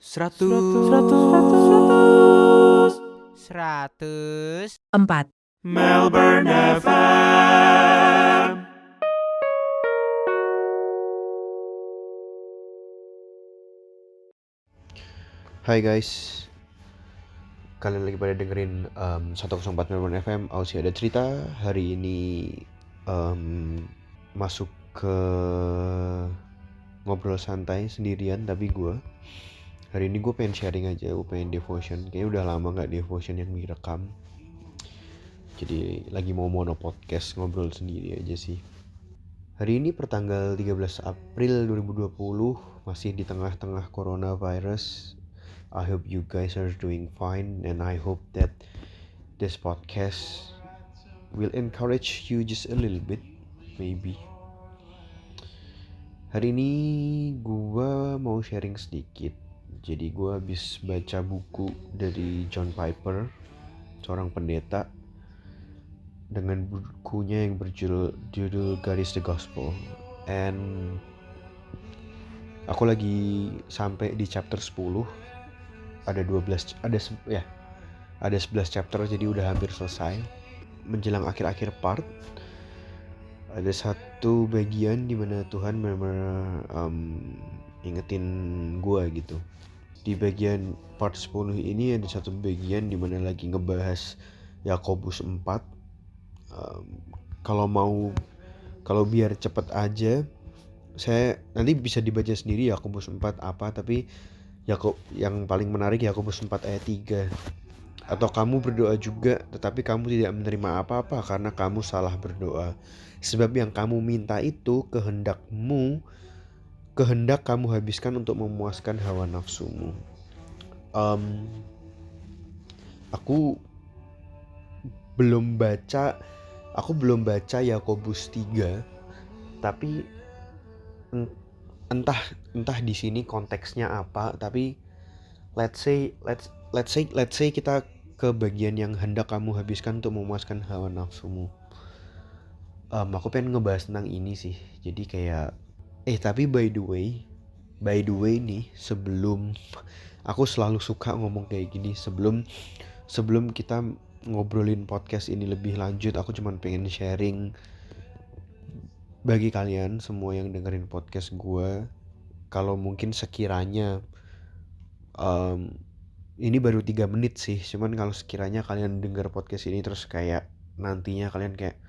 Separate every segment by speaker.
Speaker 1: Seratus
Speaker 2: 4.
Speaker 3: Melbourne FM.
Speaker 4: Hai guys, kalian lagi pada dengerin 104 Melbourne FM. Aussie ada cerita. Hari ini masuk ke ngobrol santai sendirian. Tapi hari ini gue pengen sharing aja. Gue pengen devotion. Kayaknya udah lama gak devotion yang direkam. Jadi lagi mau mono podcast, ngobrol sendiri aja sih. Hari ini pertanggal 13 April 2020, masih di tengah-tengah coronavirus. I hope you guys are doing fine, and I hope that this podcast will encourage you just a little bit, maybe. Hari ini gue mau sharing sedikit. Jadi gue habis baca buku dari John Piper, seorang pendeta, dengan bukunya yang berjudul God is the Gospel. And aku lagi sampai di chapter 10. Ada 11 chapter, jadi udah hampir selesai. Menjelang akhir-akhir part, ada satu bagian di mana Tuhan benar-benar ingetin gue gitu. Di bagian part 10 ini ada satu bagian di mana lagi ngebahas Yakobus 4. Kalau biar cepet aja, saya nanti bisa dibaca sendiri Yakobus 4 apa, tapi yang paling menarik Yakobus 4 ayat 3. Atau kamu berdoa juga, tetapi kamu tidak menerima apa-apa karena kamu salah berdoa. Sebab yang kamu minta itu kehendak kamu habiskan untuk memuaskan hawa nafsumu. Aku belum baca Yakobus 3, tapi entah di sini konteksnya apa, tapi let's say kita ke bagian yang hendak kamu habiskan untuk memuaskan hawa nafsumu. Aku pengen ngebahas tentang ini sih. Jadi kayak tapi by the way nih, sebelum aku selalu suka ngomong kayak gini, sebelum kita ngobrolin podcast ini lebih lanjut, aku cuman pengen sharing bagi kalian semua yang dengerin podcast gue. Kalau mungkin sekiranya ini baru 3 menit sih, cuman kalau sekiranya kalian denger podcast ini terus kayak nantinya kalian kayak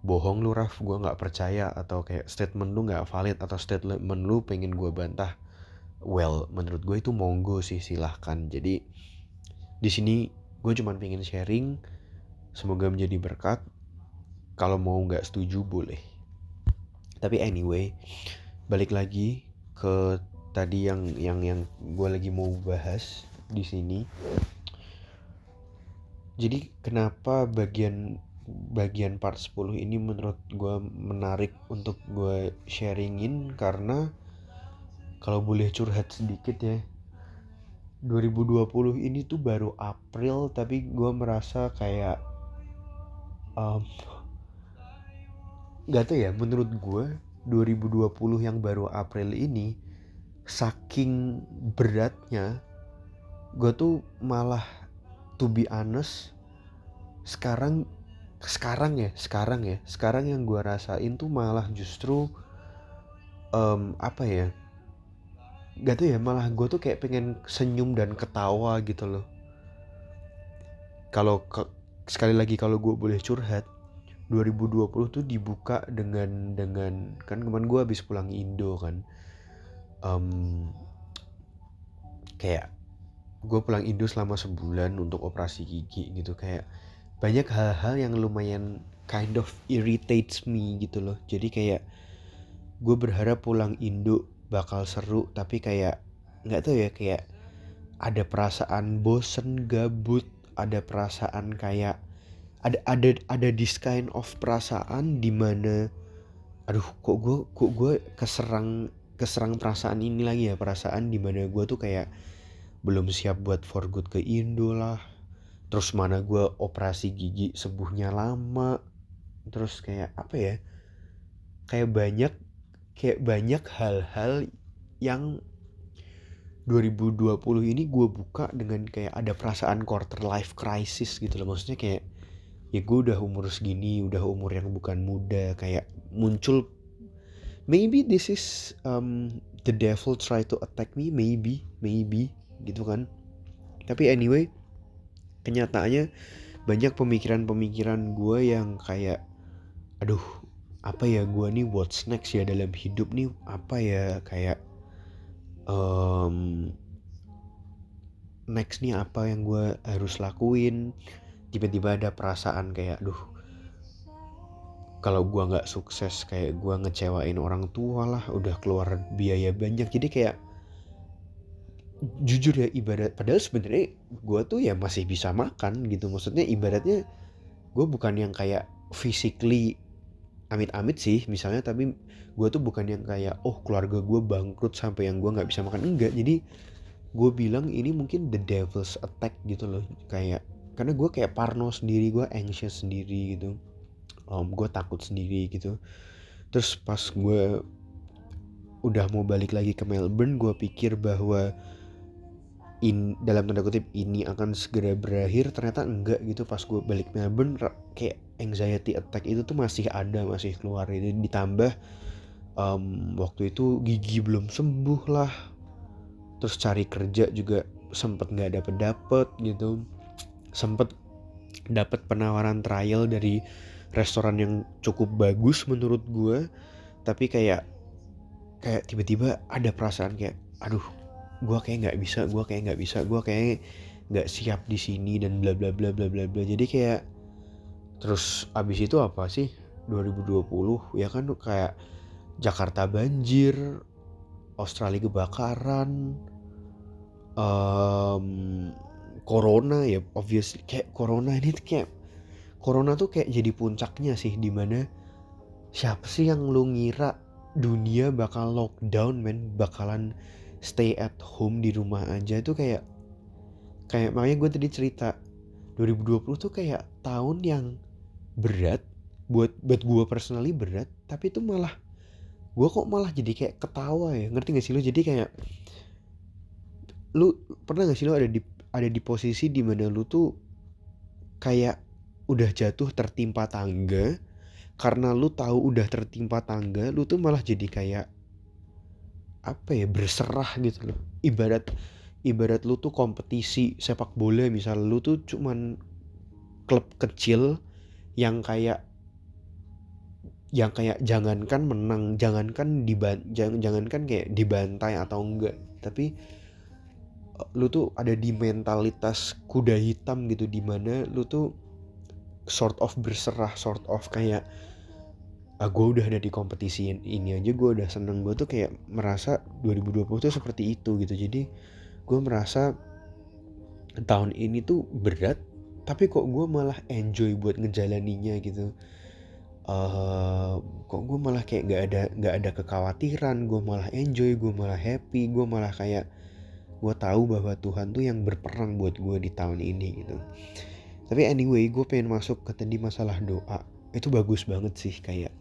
Speaker 4: bohong lu Raf, gue gak percaya, atau kayak statement lu gak valid, atau statement lu pengen gue bantah, well, menurut gue itu monggo sih, silahkan. Jadi di sini gue cuman pengen sharing, semoga menjadi berkat. Kalau mau gak setuju boleh. Tapi anyway, balik lagi ke tadi yang gue lagi mau bahas di sini. Jadi kenapa bagian part 10 ini menurut gue menarik untuk gue sharingin, karena kalau boleh curhat sedikit ya, 2020 ini tuh baru April, tapi gue merasa kayak gak tau ya, menurut gue 2020 yang baru April ini saking beratnya, gue tuh malah, to be honest, sekarang yang gue rasain tuh malah justru gak tau ya, malah gue tuh kayak pengen senyum dan ketawa gitu loh. Sekali lagi kalau gue boleh curhat, 2020 tuh dibuka dengan kan kemarin gue habis pulang Indo kan. Kayak gue pulang Indo selama sebulan untuk operasi gigi gitu. Kayak banyak hal-hal yang lumayan kind of irritates me gitu loh. Jadi kayak gue berharap pulang Indo bakal seru, tapi kayak gak tahu ya, kayak ada perasaan bosen, gabut, ada perasaan kayak ada this kind of perasaan di mana kok gue keserang perasaan ini lagi ya, perasaan di mana gue tuh kayak belum siap buat for good ke Indo lah. Terus mana gue operasi gigi sembuhnya lama. Terus kayak kayak banyak hal-hal yang 2020 ini gue buka dengan kayak ada perasaan quarter life crisis gitu loh. Maksudnya kayak ya gue udah umur segini, udah umur yang bukan muda, kayak muncul maybe this is the devil try to attack me, maybe gitu kan. Tapi anyway, kenyataannya banyak pemikiran-pemikiran gue yang kayak aduh, apa ya gue nih, what's next ya dalam hidup nih, apa ya, kayak next nih apa yang gue harus lakuin. Tiba-tiba ada perasaan kayak aduh, kalau gue nggak sukses kayak gue ngecewain orang tua lah, udah keluar biaya banyak. Jadi kayak jujur ya, ibarat padahal sebenarnya gue tuh ya masih bisa makan gitu. Maksudnya ibaratnya gue bukan yang kayak physically amit-amit sih misalnya, tapi gue tuh bukan yang kayak oh keluarga gue bangkrut sampai yang gue nggak bisa makan, enggak. Jadi gue bilang ini mungkin the devil's attack gitu loh, kayak karena gue kayak parno sendiri, gue anxious sendiri gitu, gue takut sendiri gitu. Terus pas gue udah mau balik lagi ke Melbourne, gue pikir bahwa dalam tanda kutip ini akan segera berakhir. Ternyata enggak gitu. Pas gue balik Melbourne kayak anxiety attack itu tuh masih ada, masih keluar itu. Ditambah waktu itu gigi belum sembuh lah, terus cari kerja juga sempet nggak dapet gitu. Sempet dapet penawaran trial dari restoran yang cukup bagus menurut gue, tapi kayak tiba-tiba ada perasaan kayak aduh, gue kayak nggak bisa, gue kayak nggak siap di sini dan bla bla bla bla bla bla. Jadi kayak terus abis itu apa sih 2020 ya kan, kayak Jakarta banjir, Australia kebakaran, corona ya obviously. Kayak corona ini tuh kayak corona tuh kayak jadi puncaknya sih, dimana siapa sih yang lu ngira dunia bakal lockdown men, bakalan stay at home di rumah aja. Itu kayak makanya gue tadi cerita 2020 tuh kayak tahun yang berat buat gue personally, berat, tapi itu malah gue kok malah jadi kayak ketawa ya, ngerti gak sih lu? Jadi kayak lu pernah gak sih lu ada di posisi dimana lu tuh kayak udah jatuh tertimpa tangga, karena lu tahu udah tertimpa tangga, lu tuh malah jadi kayak apa ya, berserah gitu loh. Ibarat lu tuh kompetisi sepak bola, misal lu tuh cuman klub kecil yang kayak jangankan menang, jangankan kayak dibantai atau enggak, tapi lu tuh ada di mentalitas kuda hitam gitu, dimana lu tuh sort of berserah, sort of kayak gue udah ada di kompetisi ini aja gue udah seneng. Gue tuh kayak merasa 2020 tuh seperti itu gitu. Jadi gue merasa tahun ini tuh berat, tapi kok gue malah enjoy buat ngejalaninya gitu. Kok gue malah kayak nggak ada kekhawatiran, gue malah enjoy, gue malah happy, gue malah kayak gue tahu bahwa Tuhan tuh yang berperang buat gue di tahun ini gitu. Tapi anyway, gue pengen masuk ke tadi masalah doa. Itu bagus banget sih, kayak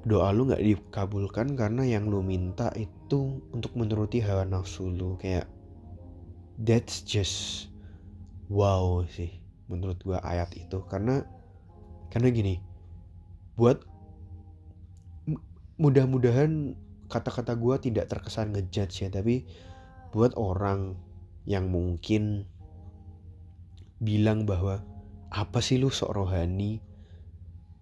Speaker 4: doa lu gak dikabulkan karena yang lu minta itu untuk menuruti hawa nafsu lu. Kayak that's just wow sih menurut gue ayat itu. Karena gini, buat mudah-mudahan kata-kata gue tidak terkesan ngejudge ya, tapi buat orang yang mungkin bilang bahwa apa sih lu sok rohani,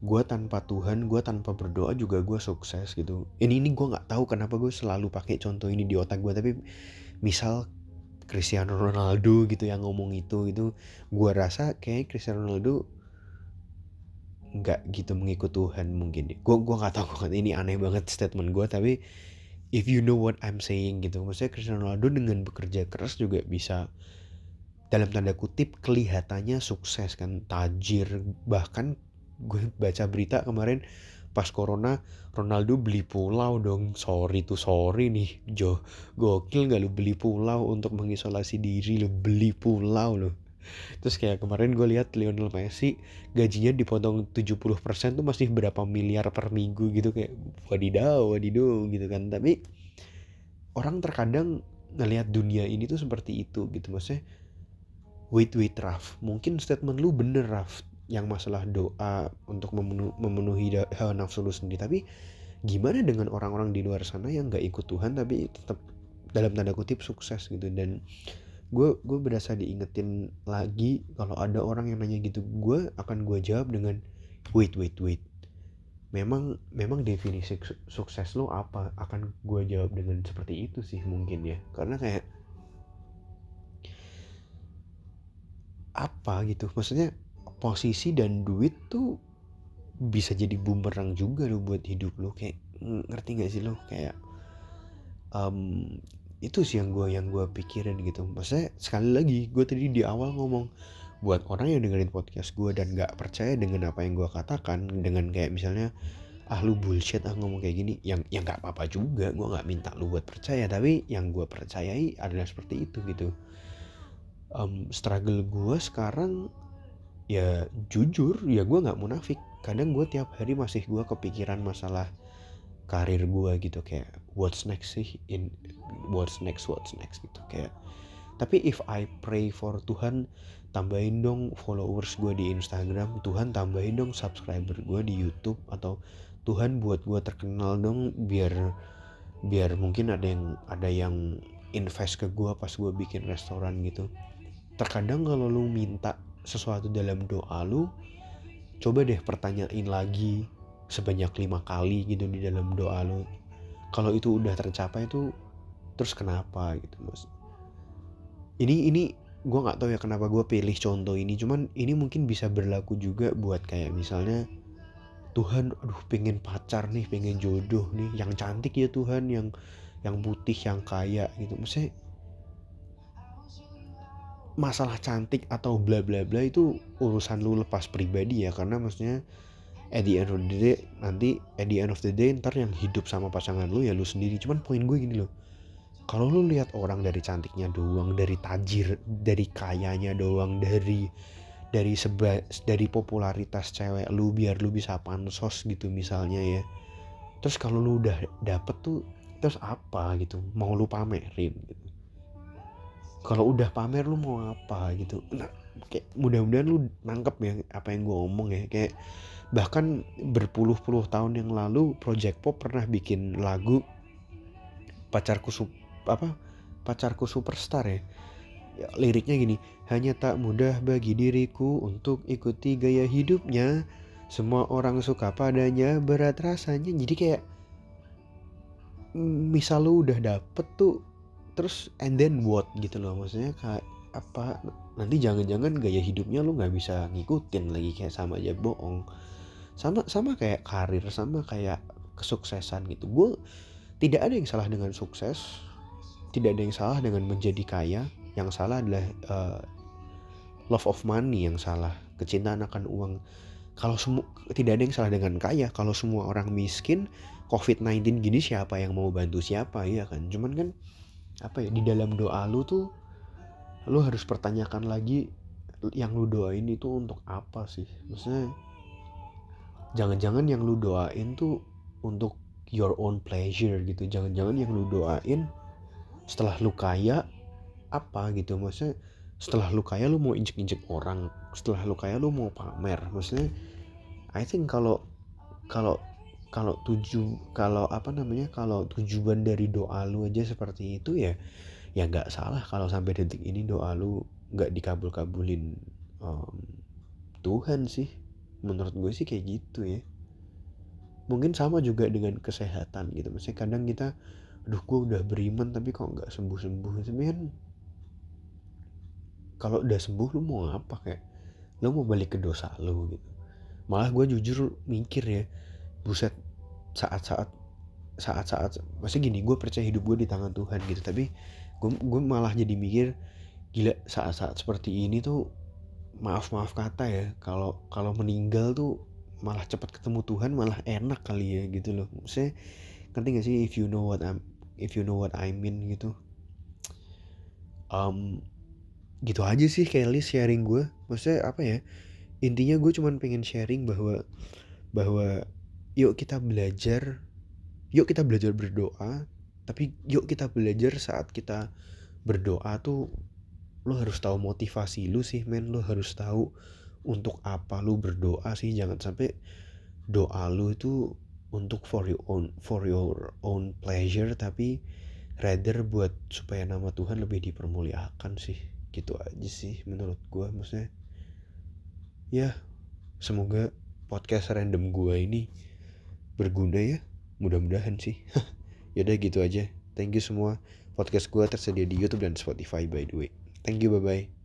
Speaker 4: gue tanpa Tuhan, gue tanpa berdoa juga gue sukses gitu. Ini gue nggak tahu kenapa gue selalu pakai contoh ini di otak gue, tapi misal Cristiano Ronaldo gitu yang ngomong itu gue rasa kayak Cristiano Ronaldo nggak gitu mengikut Tuhan mungkin. Gue nggak tahu, ini aneh banget statement gue, tapi if you know what I'm saying gitu. Maksudnya Cristiano Ronaldo dengan bekerja keras juga bisa dalam tanda kutip kelihatannya sukses kan, tajir. Bahkan gue baca berita kemarin pas corona, Ronaldo beli pulau dong. Sorry nih gokil gak lu beli pulau untuk mengisolasi diri, lu beli pulau lo. Terus kayak kemarin gue lihat Lionel Messi gajinya dipotong 70% tuh masih berapa miliar per minggu gitu. Kayak wadidaw gitu kan. Tapi orang terkadang ngelihat dunia ini tuh seperti itu gitu. Maksudnya wait Raf, mungkin statement lu bener Raf yang masalah doa untuk memenuhi hawa nafsu lu sendiri, tapi gimana dengan orang-orang di luar sana yang nggak ikut Tuhan tapi tetap dalam tanda kutip sukses gitu. Dan gue berasa diingetin lagi kalau ada orang yang nanya gitu, gue jawab dengan wait, memang definisi sukses lo apa, akan gue jawab dengan seperti itu sih mungkin ya, karena kayak apa gitu, maksudnya posisi dan duit tuh bisa jadi bumerang juga lo buat hidup lo, kayak ngerti gak sih lo, kayak itu sih yang gue pikirin gitu. Maksudnya sekali lagi gue tadi di awal ngomong, buat orang yang dengerin podcast gue dan gak percaya dengan apa yang gue katakan, dengan kayak misalnya lu bullshit ngomong kayak gini, yang nggak apa-apa juga, gue nggak minta lu buat percaya, tapi yang gue percayai adalah seperti itu gitu. Struggle gue sekarang ya jujur ya, gue nggak munafik, kadang gue tiap hari masih gue kepikiran masalah karir gue gitu, kayak what's next gitu kayak. Tapi if I pray for Tuhan, tambahin dong followers gue di Instagram, Tuhan tambahin dong subscriber gue di YouTube, atau Tuhan buat gue terkenal dong, biar mungkin ada yang invest ke gue pas gue bikin restoran gitu. Terkadang kalau lu minta sesuatu dalam doa lu, coba deh pertanyain lagi sebanyak 5 kali gitu di dalam doa lu. Kalau itu udah tercapai tuh, terus kenapa gitu mas? Ini gue nggak tahu ya kenapa gue pilih contoh ini, cuman ini mungkin bisa berlaku juga buat kayak misalnya Tuhan, aduh pengen pacar nih, pengen jodoh nih, yang cantik ya Tuhan, yang putih, yang kaya gitu. Maksudnya masalah cantik atau bla bla bla itu urusan lu lepas pribadi ya, karena maksudnya at the end of the day nanti, ntar yang hidup sama pasangan lu ya lu sendiri. Cuman poin gue gini loh, kalau lu lihat orang dari cantiknya doang, dari tajir, dari kayanya doang, dari popularitas cewek lu biar lu bisa pansos gitu misalnya ya, terus kalau lu udah dapet tuh, terus apa gitu mau lu pamerin gitu? Kalau udah pamer lu mau apa gitu? Nah, kayak mudah-mudahan lu nangkep ya apa yang gue omong ya. Kayak bahkan berpuluh-puluh tahun yang lalu Project Pop pernah bikin lagu pacarku pacarku superstar ya. Ya, liriknya gini, hanya tak mudah bagi diriku untuk ikuti gaya hidupnya, semua orang suka padanya, berat rasanya. Jadi kayak misal lu udah dapet tuh, terus and then what gitu loh, maksudnya kayak apa, nanti jangan-jangan gaya hidupnya lu nggak bisa ngikutin lagi, kayak sama aja bohong. Sama kayak karir, sama kayak kesuksesan gitu. Tidak ada yang salah dengan sukses, tidak ada yang salah dengan menjadi kaya. Yang salah adalah love of money, yang salah kecintaan akan uang. Kalau tidak ada yang salah dengan kaya. Kalau semua orang miskin, COVID-19 gini, siapa yang mau bantu siapa ya kan? Cuman kan apa ya, di dalam doa lu tuh lu harus pertanyakan lagi, yang lu doain itu untuk apa sih? Maksudnya jangan-jangan yang lu doain tuh untuk your own pleasure gitu. Jangan-jangan yang lu doain setelah lu kaya apa gitu, maksudnya setelah lu kaya lu mau injek-injek orang, setelah lu kaya lu mau pamer. Maksudnya I think kalau kalau kalau tujuan dari doa lu aja seperti itu ya, ya nggak salah kalau sampai detik ini doa lu nggak dikabulin Tuhan sih. Menurut gue sih kayak gitu ya. Mungkin sama juga dengan kesehatan gitu, maksudnya kadang kita, aduh gue udah beriman tapi kok nggak sembuh-sembuh. Tapi kan kalau udah sembuh lu mau apa, kayak lu mau balik ke dosa lu gitu. Malah gue jujur mikir ya, buset, saat-saat maksudnya gini, gue percaya hidup gue di tangan Tuhan gitu, tapi gue malah jadi mikir, gila, saat-saat seperti ini tuh, maaf kata ya, kalau meninggal tuh malah cepat ketemu Tuhan, malah enak kali ya gitu loh. Maksudnya ngerti gak sih, if you know what I mean gitu. Gitu aja sih Kelly sharing gue. Maksudnya apa ya, intinya gue cuman pengen sharing bahwa yuk kita belajar berdoa, Tapi yuk kita belajar saat kita berdoa tuh, lo harus tahu motivasi lu sih men. Lo harus tahu untuk apa lu berdoa sih. Jangan sampai doa lu itu untuk for your own pleasure, tapi rather buat supaya nama Tuhan lebih dipermuliakan sih. Gitu aja sih menurut gua. Maksudnya ya, semoga podcast random gua ini berguna ya, mudah-mudahan sih. Yaudah gitu aja. Thank you semua. Podcast gua tersedia di YouTube dan Spotify by the way. Thank you, bye bye.